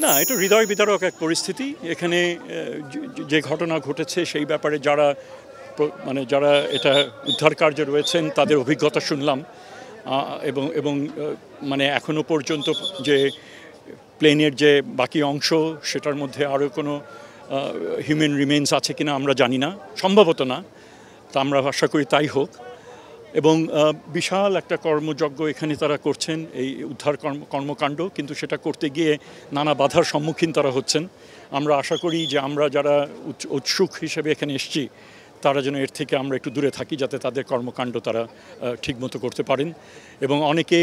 না, এটা হৃদয় বিদারক এক পরিস্থিতি। এখানে যে ঘটনা ঘটেছে সেই ব্যাপারে যারা এটা উদ্ধার কার্যে রয়েছেন তাদের অভিজ্ঞতা শুনলাম, এবং মানে এখনো পর্যন্ত যে প্লেনের যে বাকি অংশ সেটার মধ্যে আরও কোনো হিউম্যান রিমেন্স আছে কিনা আমরা জানি না, সম্ভবত না, তা আমরা আশা করি তাই হোক। এবং বিশাল একটা কর্মযজ্ঞ এখানে তারা করছেন, এই উদ্ধার কর্মকাণ্ড, কিন্তু সেটা করতে গিয়ে নানা বাধার সম্মুখীন তারা হচ্ছেন। আমরা আশা করি যে আমরা যারা উৎসুক হিসেবে এখানে এসেছি তারা যেন এর থেকে আমরা একটু দূরে থাকি, যাতে তাদের কর্মকাণ্ড তারা ঠিকমতো করতে পারেন। এবং অনেকে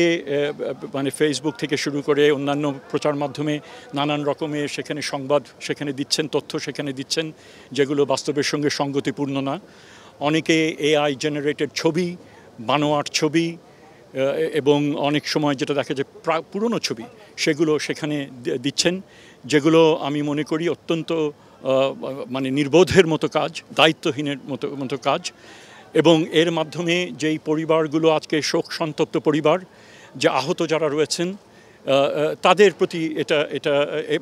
মানে ফেসবুক থেকে শুরু করে অন্যান্য প্রচার মাধ্যমে নানান রকমের সেখানে সংবাদ সেখানে দিচ্ছেন, তথ্য সেখানে দিচ্ছেন যেগুলো বাস্তবের সঙ্গে সঙ্গতিপূর্ণ না। অনেকে এআই জেনারেটেড ছবি, বানোয়াট ছবি, এবং অনেক সময় যেটা দেখা যায় পুরনো ছবি সেগুলো সেখানে দিচ্ছেন, যেগুলো আমি মনে করি অত্যন্ত মানে নির্বোধের মতো কাজ, দায়িত্বহীনের মতো কাজ। এবং এর মাধ্যমে যেই পরিবারগুলো আজকে শোক সন্তপ্ত পরিবার, যে আহত যারা রয়েছেন তাদের প্রতি এটা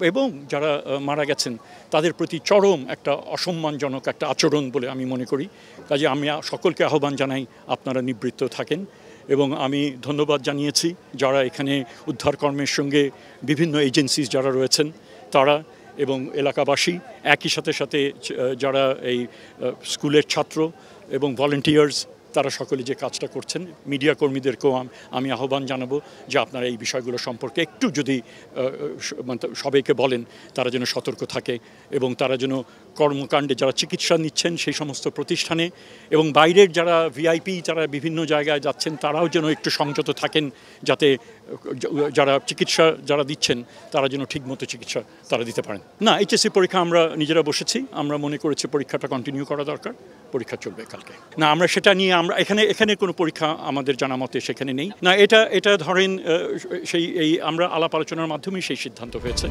এবং যারা মারা গেছেন তাদের প্রতি চরম একটা অসম্মানজনক একটা আচরণ বলে আমি মনে করি। কাজে আমি সকলকে আহ্বান জানাই আপনারা নিবৃত্ত থাকেন। এবং আমি ধন্যবাদ জানিয়েছি যারা এখানে উদ্ধার কর্মের সঙ্গে বিভিন্ন এজেন্সিস যারা রয়েছেন তারা, এবং এলাকাবাসী, একই সাথে যারা এই স্কুলের ছাত্র এবং ভলেন্টিয়ার্স, তারা সকলে যে কাজটা করছেন। মিডিয়া কর্মীদেরকেও আমি আহ্বান জানাবো যে আপনারা এই বিষয়গুলো সম্পর্কে একটু যদি সবাইকে বলেন তারা যেন সতর্ক থাকে, এবং তারা যেন কর্মকাণ্ডে যারা চিকিৎসা নিচ্ছেন সেই সমস্ত প্রতিষ্ঠানে, এবং বাইরের যারা ভিআইপি যারা বিভিন্ন জায়গায় যাচ্ছেন তারাও যেন একটু সংযত থাকেন, যাতে যারা চিকিৎসা যারা দিচ্ছেন তারা যেন ঠিকমতো চিকিৎসা তারা দিতে পারেন। না, এইচএসসি পরীক্ষা আমরা নিজেরা বসেছি, আমরা মনে করেছি পরীক্ষাটা কন্টিনিউ করা দরকার, পরীক্ষা চলবে কালকে। না, আমরা সেটা নিয়ে আমরা এখানে কোনো পরীক্ষা আমাদের জানা মতে সেখানে নেই। না, এটা ধরেন আমরা আলাপ আলোচনার মাধ্যমেই সেই সিদ্ধান্ত হয়েছে।